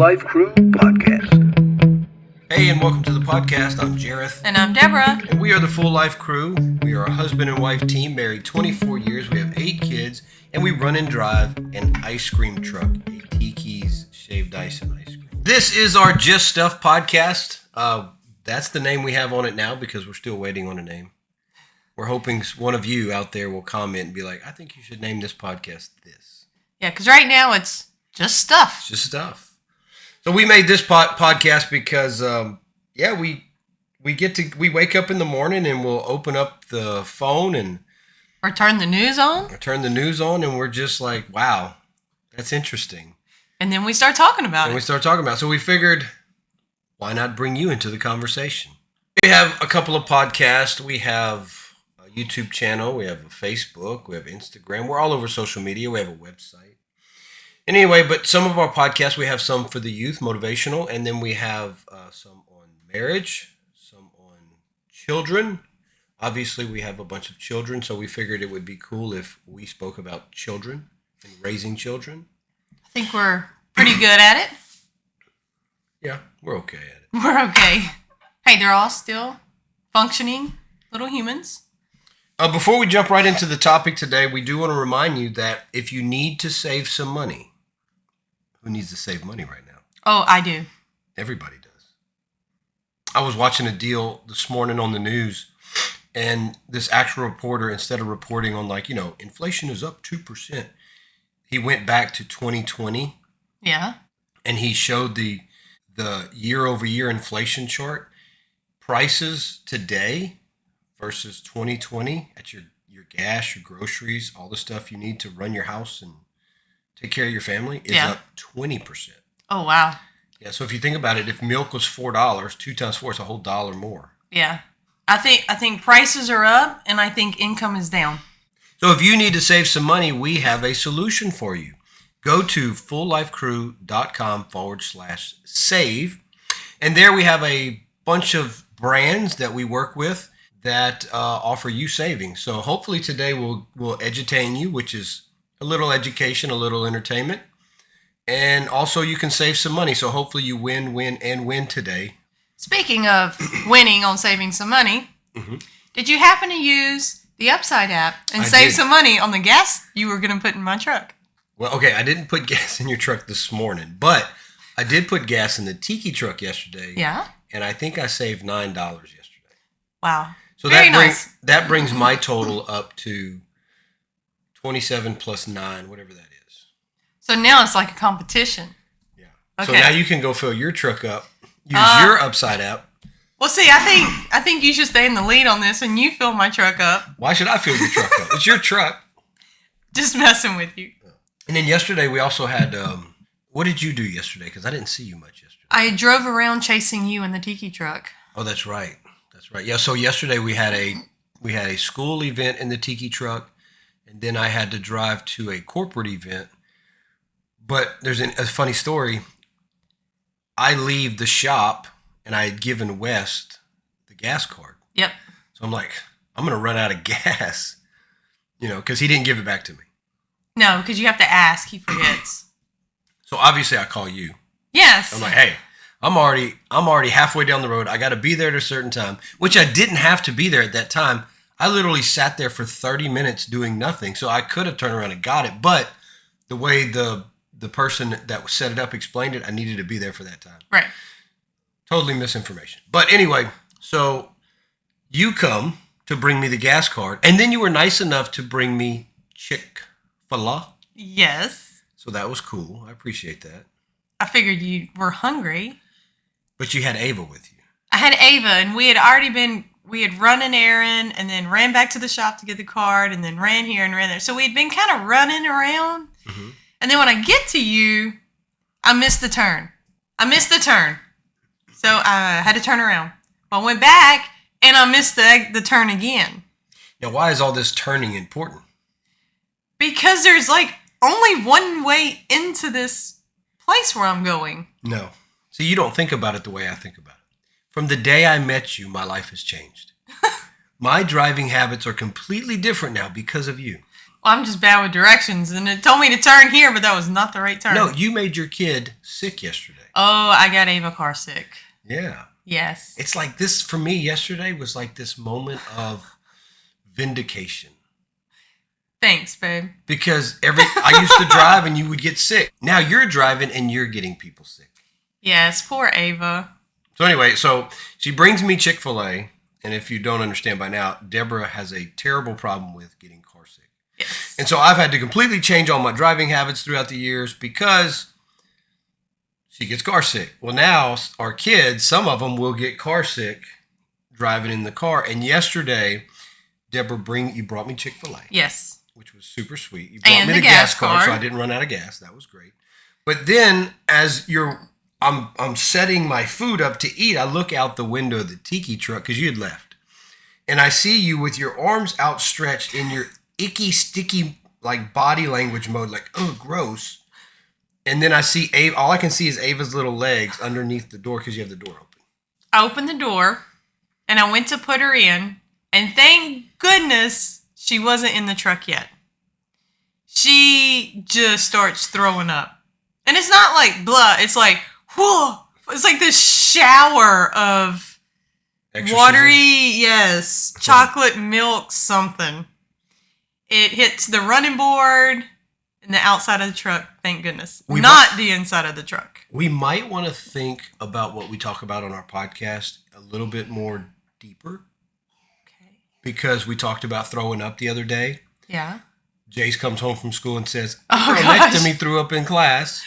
Life Crew Podcast. Hey, and welcome to the podcast. I'm Jareth. And I'm Deborah. And we are the Full Life Crew. We are a husband and wife team, married 24 years. We have 8 kids, and we run and drive an ice cream truck, a Tiki's shaved ice and ice cream. This is our Just Stuff podcast. That's the name we have on it now because we're still waiting on a name. We're hoping one of you out there will comment and be like, I think you should name this podcast this. Yeah, because right now it's just stuff. It's just stuff. So we made this podcast because, we wake up in the morning and we'll open up the phone and Or turn the news on. And we're just like, wow, that's interesting. And then we start talking about it. So we figured, why not bring you into the conversation? We have a couple of podcasts. We have a YouTube channel. We have a Facebook. We have Instagram. We're all over social media. We have a website. Anyway, but some of our podcasts, we have some for the youth, motivational, and then we have some on marriage, some on children. Obviously, we have a bunch of children, so we figured it would be cool if we spoke about children and raising children. I think we're pretty good at it. Yeah, we're okay at it. We're okay. Hey, they're all still functioning little humans. Before we jump right into the topic today, we do want to remind you that if you need to save some money, who needs to save money right now? Oh, I do. Everybody does. I was watching a deal this morning on the news, and this actual reporter, instead of reporting on inflation is up 2%, he went back to 2020. Yeah. And he showed the year-over-year inflation chart. Prices today versus 2020 at your gas, your groceries, all the stuff you need to run your house and take care of your family is up 20%. Oh, wow. Yeah, so if you think about it, if milk was $4, 2 times 4 is a whole dollar more. Yeah. I think prices are up, and I think income is down. So if you need to save some money, we have a solution for you. Go to fulllifecrew.com/save, and there we have a bunch of brands that we work with that offer you savings. So hopefully today we'll edutain you, which is a little education, a little entertainment, and also you can save some money. So hopefully you win today. Speaking of winning on saving some money, Did you happen to use the Upside app and save some money on the gas you were going to put in my truck? Well, okay, I didn't put gas in your truck this morning, but I did put gas in the Tiki truck yesterday. Yeah. And I think I saved $9 yesterday. Wow. So Very nice. That brings my total up to 27 plus 9, whatever that is. So now it's like a competition. Yeah. Okay. So now you can go fill your truck up. Use your Upside app. Well, see, I think you should stay in the lead on this, and you fill my truck up. Why should I fill your truck up? It's your truck. Just messing with you. And then yesterday we also had. What did you do yesterday? Because I didn't see you much yesterday. I drove around chasing you in the Tiki truck. Oh, that's right. That's right. Yeah. So yesterday we had a school event in the Tiki truck, and then I had to drive to a corporate event. But there's a funny story. I leave the shop, and I had given West the gas card. Yep. So I'm like, I'm going to run out of gas, because he didn't give it back to me. No, because you have to ask. He forgets. So obviously I call you. Yes. I'm like, hey, I'm already halfway down the road. I got to be there at a certain time, which I didn't have to be there at that time. I literally sat there for 30 minutes doing nothing. So I could have turned around and got it. But the way the person that set it up explained it, I needed to be there for that time. Right. Totally misinformation. But anyway, so you come to bring me the gas card, and then you were nice enough to bring me Chick-fil-A. Yes. So that was cool. I appreciate that. I figured you were hungry. But you had Ava with you. I had Ava, and we had run an errand, and then ran back to the shop to get the card, and then ran here and ran there. So we'd been kind of running around. Mm-hmm. And then when I get to you, I missed the turn. So I had to turn around. I went back, and I missed the turn again. Now, why is all this turning important? Because there's only one way into this place where I'm going. No. See, you don't think about it the way I think about it. From the day I met you, my life has changed. My driving habits are completely different now because of you. I'm just bad with directions, and it told me to turn here, but that was not the right turn. No, you made your kid sick yesterday. Oh, I got Ava car sick. Yeah. Yes. It's like this, for me, yesterday was like this moment of vindication. Thanks, babe. Because I used to drive and you would get sick. Now you're driving and you're getting people sick. Yes, poor Ava. So anyway, so she brings me Chick-fil-A. And if you don't understand by now, Deborah has a terrible problem with getting car sick. Yes. And so I've had to completely change all my driving habits throughout the years because she gets car sick. Well, now our kids, some of them will get car sick driving in the car. And yesterday, Deborah, you brought me Chick-fil-A. Yes. Which was super sweet. You brought And me the the gas gas card, card. so I didn't run out of gas. That was great. But then, as I'm setting my food up to eat, I look out the window of the tiki truck because you had left, and I see you with your arms outstretched in your icky, sticky, like body language mode, like oh, gross. And then I see Ava. All I can see is Ava's little legs underneath the door because you have the door open. I opened the door, and I went to put her in, and thank goodness she wasn't in the truck yet. She just starts throwing up. And it's not like blood. It's like, whoa. It's like this shower of Exorcism. watery, yes, chocolate milk something. It hits the running board and the outside of the truck, thank goodness. Not the inside of the truck. We might want to think about what we talk about on our podcast a little bit more deeper. Because we talked about throwing up the other day. Yeah. Jace comes home from school and says, oh, girl next to me threw up in class.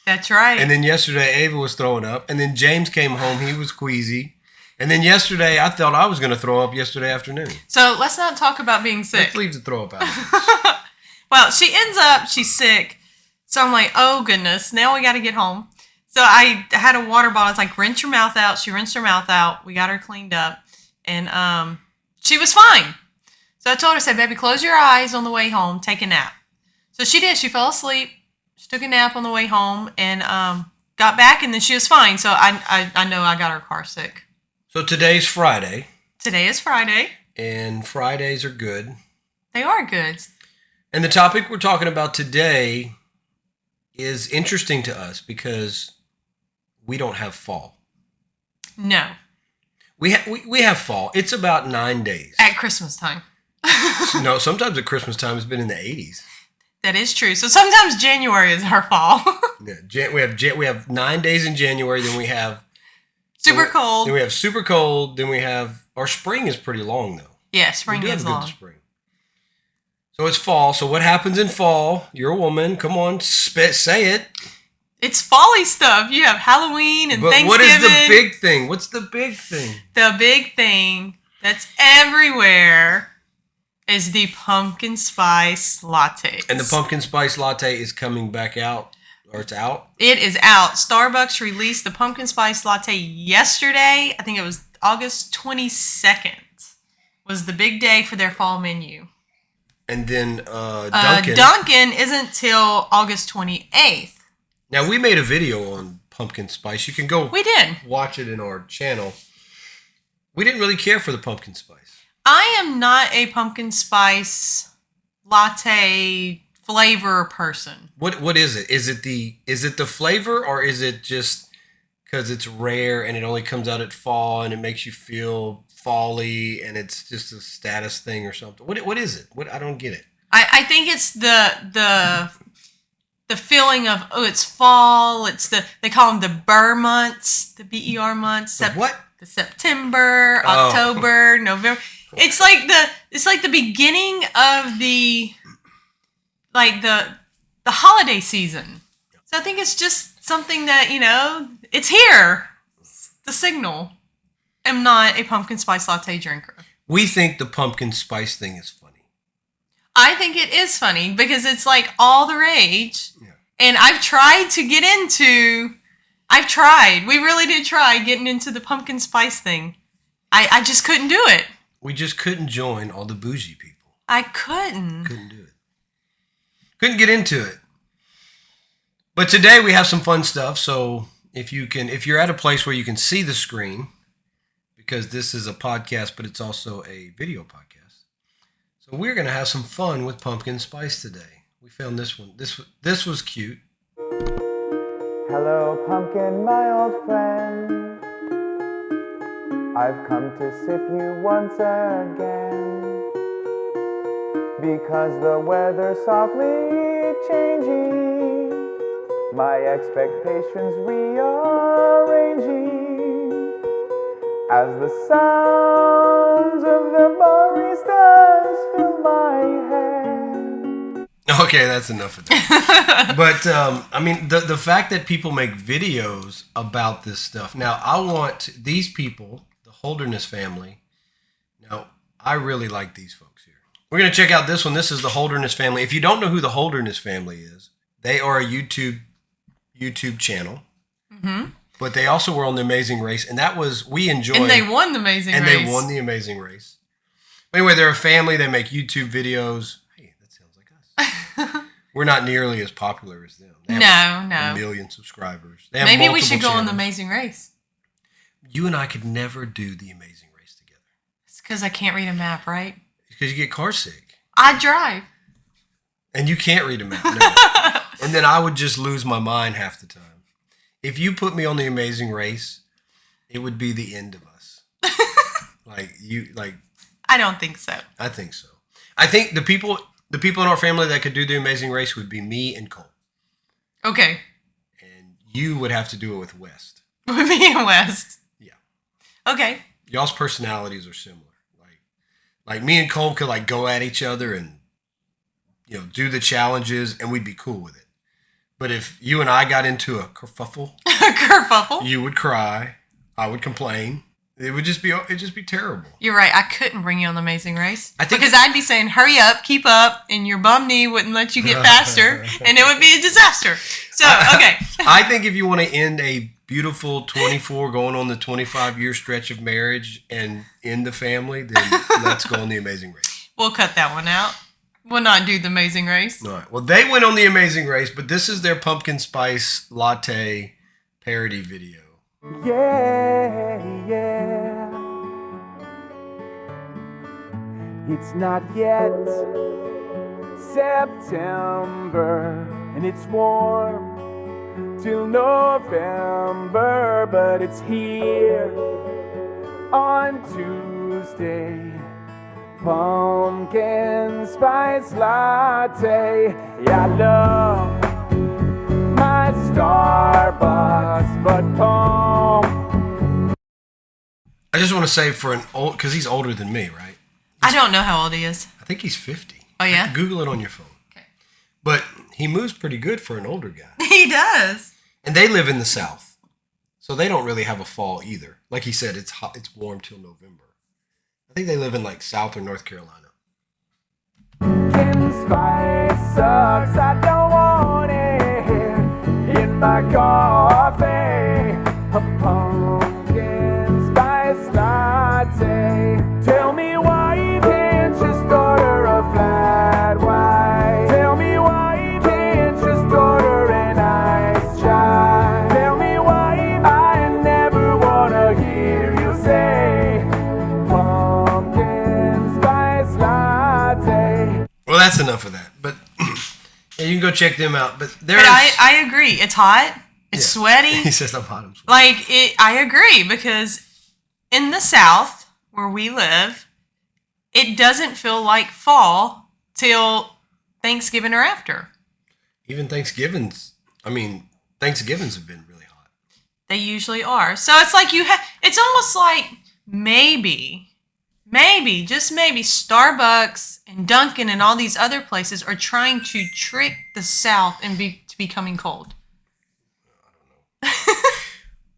That's right. And then yesterday, Ava was throwing up. And then James came home. He was queasy. And then yesterday, I thought I was going to throw up yesterday afternoon. So let's not talk about being sick. Let's leave the throw up out. Well, she's sick. So I'm like, oh, goodness. Now we got to get home. So I had a water bottle. It's like, rinse your mouth out. She rinsed her mouth out. We got her cleaned up. And she was fine. So I told her, I said, baby, close your eyes on the way home. Take a nap. So she did. She fell asleep. She took a nap on the way home and got back, and then she was fine. So I know I got her car sick. So today's Friday. Today is Friday. And Fridays are good. They are good. And the topic we're talking about today is interesting to us because we don't have fall. No. We have fall. It's about 9 days. At Christmas time. No, sometimes at Christmas time it's been in the 80s. That is true. So sometimes January is our fall. Yeah, we have 9 days in January. Then we have super cold. Then we have super cold. Then we have our spring is pretty long though. Yeah, spring we do is have a long. good spring. So it's fall. So what happens in fall? You're a woman. Come on, say it. It's folly stuff. You have Halloween and Thanksgiving. What is the big thing? What's the big thing? The big thing that's everywhere is the pumpkin spice latte. And the pumpkin spice latte is coming back out, or it's out? It is out. Starbucks released the pumpkin spice latte yesterday. I think it was August 22nd was the big day for their fall menu. And then Dunkin' isn't till August 28th. Now, we made a video on pumpkin spice. You can go watch it in our channel. We didn't really care for the pumpkin spice. I am not a pumpkin spice latte flavor person. What is it? Is it the flavor, or is it just because it's rare and it only comes out at fall and it makes you feel fall-y and it's just a status thing or something? What is it? I don't get it. I think it's the feeling of, oh, it's fall. It's they call them the BER months, the BER months. What? The September, October, November. It's like the beginning of the holiday season. So I think it's just something that, it's here. It's the signal. I'm not a pumpkin spice latte drinker. We think the pumpkin spice thing is funny. I think it is funny because it's like all the rage. Yeah. And we really did try getting into the pumpkin spice thing. I just couldn't do it. We just couldn't join all the bougie people. I couldn't. Couldn't do it. Couldn't get into it. But today we have some fun stuff. So if you're at a place where you can see the screen, because this is a podcast, but it's also a video podcast. So we're gonna have some fun with pumpkin spice today. We found this one. This was cute. Hello, pumpkin, my old friend. I've come to sip you once again, because the weather's softly changing, my expectations rearranging, as the sounds of the baristas fill my head. Okay, that's enough of that. But I mean, the fact that people make videos about this stuff. Now, I want these people, the Holderness family. Now, I really like these folks here. We're gonna check out this one. This is the Holderness family. If you don't know who the Holderness family is, they are a YouTube channel. Mm-hmm. But they also were on The Amazing Race, and that was we enjoyed. And they won The Amazing Race. And they won The Amazing Race. Anyway, they're a family. They make YouTube videos. Hey, that sounds like us. We're not nearly as popular as them. They have a million subscribers. They have Maybe we should go channels. on The Amazing Race. You and I could never do The Amazing Race together. It's because I can't read a map, right? Because you get car sick. I drive. And you can't read a map. No. And then I would just lose my mind half the time. If you put me on The Amazing Race, it would be the end of us. I don't think so. I think so. I think the people in our family that could do The Amazing Race would be me and Cole. Okay. And you would have to do it with West. With me and West. Yeah. Okay. Y'all's personalities are similar. Like me and Cole could go at each other and do the challenges, and we'd be cool with it. But if you and I got into a kerfuffle, you would cry, I would complain. It'd just be terrible. You're right. I couldn't bring you on The Amazing Race. Because I'd be saying, hurry up, keep up, and your bum knee wouldn't let you get faster, and it would be a disaster. So, okay. I think if you want to end a beautiful 24 going on the 25-year stretch of marriage and end the family, then let's go on The Amazing Race. We'll cut that one out. We'll not do The Amazing Race. All right. Well, they went on The Amazing Race, but this is their Pumpkin Spice Latte parody video. Yeah. It's not yet September, and it's warm till November, but it's here on Tuesday. Pumpkin Spice Latte. Yeah, I love my Starbucks, but I just want to say for an old, because he's older than me, right? I don't know how old he is. I think he's 50. Oh, yeah? Google it on your phone. Okay. But he moves pretty good for an older guy. He does. And they live in the South. So they don't really have a fall either. Like he said, it's hot, it's warm till November. I think they live in South or North Carolina. pumpkin spice sucks. I don't want it in my coffee. A pumpkin spice latte. Tell me why you can't just order a flat white. Tell me why you can't just order an iced chai. Tell me why I never wanna hear you say pumpkin spice latte. Well, that's enough of that. But yeah, you can go check them out. But I agree. It's hot. It's sweaty. He says I'm hot. I'm sweaty. I agree, because in the South where we live, it doesn't feel like fall till Thanksgiving or after. Even Thanksgivings have been really hot. They usually are. So it's like it's almost like maybe, just maybe Starbucks and Dunkin' and all these other places are trying to trick the South into becoming cold.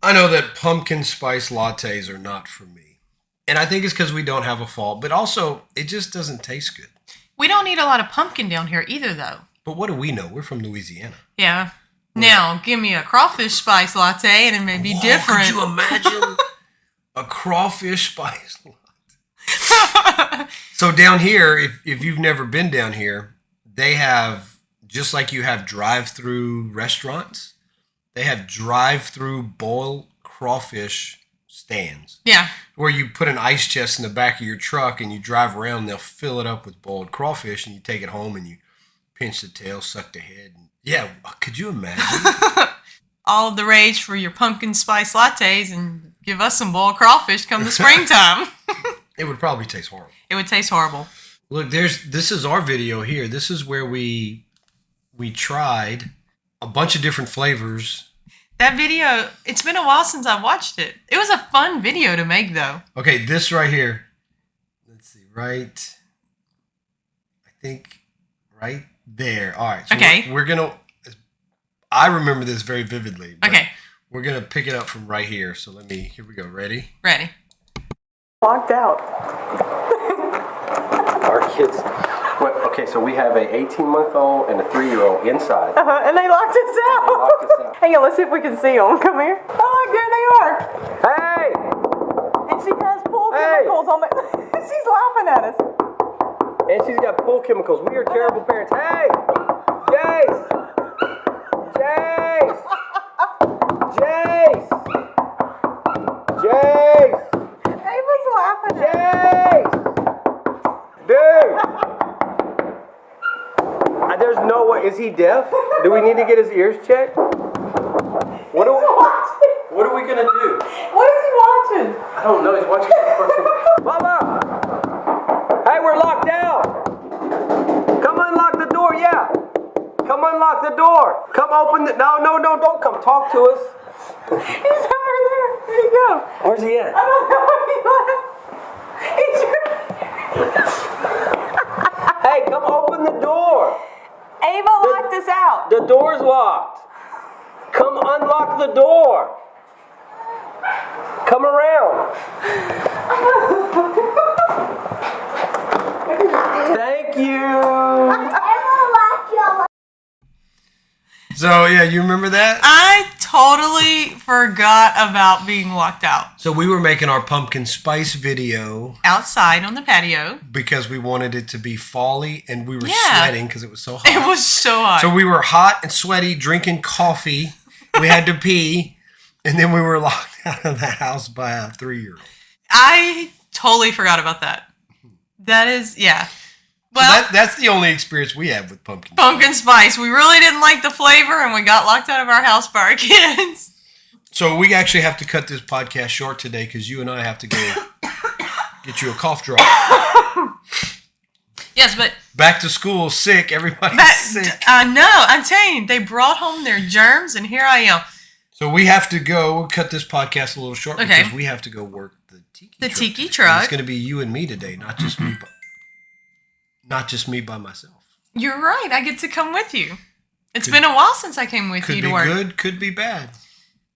I know that pumpkin spice lattes are not for me. And I think it's because we don't have a fall. But also, it just doesn't taste good. We don't eat a lot of pumpkin down here either, though. But what do we know? We're from Louisiana. Yeah. Now, give me a crawfish spice latte and it may be different. Could you imagine a crawfish spice latte? So down here, if you've never been down here, they have, just like you have drive-through restaurants, they have drive-through boiled crawfish stands. Yeah. Where you put an ice chest in the back of your truck and you drive around, and they'll fill it up with boiled crawfish, and you take it home and you pinch the tail, suck the head. And, yeah, could you imagine? All of the rage for your pumpkin spice lattes and give us some boiled crawfish come the springtime. It would probably taste horrible. It would taste horrible. Look, this is our video here. This is where we tried a bunch of different flavors. That video, it's been a while since I've watched it. It was a fun video to make, though. Okay, this right here. Let's see, right. I think right there. All right. So okay. We're going to, I remember this very vividly. Okay. We're going to pick it up from right here. So here we go. Ready? Ready. Locked out. Our kids. Well, okay, so we have a 18-month-old and a 3-year-old inside. And they locked us out. They locked us out. Hang on, let's see if we can see them. Come here. Oh, look, there they are. Hey! And she has pool Hey. chemicals on the... She's laughing at us. And she's got pool chemicals. We are terrible parents. Hey! Jace! Jace! Jace! Jace! Ava's laughing at us. Jace! Dude! There's no way. Is he deaf? Do we need to get his ears checked? What are we gonna do? What is he watching? I don't know. He's watching. Mama! Hey, we're locked out. Come unlock the door. Yeah. Come unlock the door. Come open the. No, don't come talk to us. He's over there. Where'd he go? Where's he at? I don't know. Hey, come open the door. Ava locked us out. The door's locked. Come unlock the door. Come around. Thank you. So, yeah, you remember that? I totally forgot about being locked out. So we were making our pumpkin spice video Outside on the patio. because we wanted it to be fall-y, and we were Yeah. sweating because it was so hot. It was so hot. So we were hot and sweaty, drinking coffee. We had to pee, and then we were locked out of the house by a 3-year-old. I totally forgot about that. That is, yeah. So Well, that's the only experience we have with pumpkin. pumpkin spice. We really didn't like the flavor, and we got locked out of our house by our kids. So we actually have to cut this podcast short today because you and I have to go get you a cough drop. Yes, but Back to school, sick. Everybody's that, sick. I know. I'm telling you, they brought home their germs, and here I am. So we have to go. We'll cut this podcast a little short Okay. because we have to go work the tiki The truck tiki today. truck. And it's going to be you and me today, not just me. Not just me by myself. You're right. I get to come with you. It's been a while since I came with Could you be to work. good, could be bad.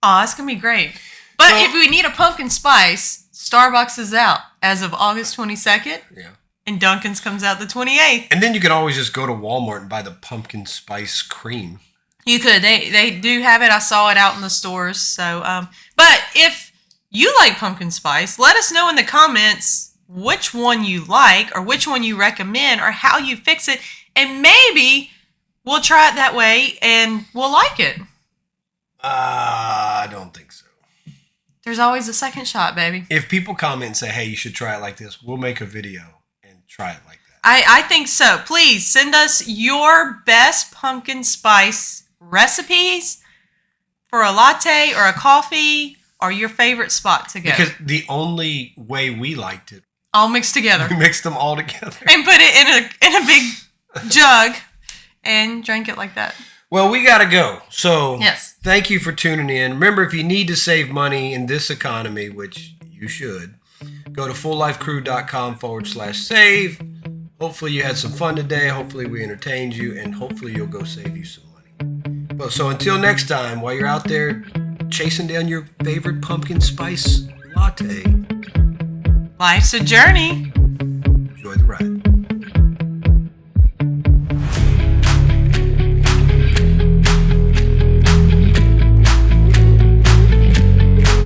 Oh, it's going to be great. But So- if we need a pumpkin spice, Starbucks is out as of August 22nd, Yeah. and Dunkin's comes out the 28th. And then you can always just go to Walmart and buy the pumpkin spice cream. You could. They do have it. I saw it out in the stores. So, but if you like pumpkin spice, let us know in the comments which one you like or which one you recommend or how you fix it. And maybe we'll try it that way and we'll like it. I don't think so. There's always a second shot, baby. If people comment and say, hey, you should try it like this, we'll make a video and try it like that. I think so. Please send us your best pumpkin spice recipes for a latte or a coffee or your favorite spot to go. Because the only way we liked it, All mixed together. we mixed them all together. And put it in a big jug and drank it like that. Well, we got to go. So Yes. thank you for tuning in. Remember, if you need to save money in this economy, which you should, go to fulllifecrew.com/save. Hopefully you had some fun today. Hopefully we entertained you, and hopefully you'll go save you some money. Well, so until next time, while you're out there chasing down your favorite pumpkin spice latte, Life's a journey. enjoy the ride.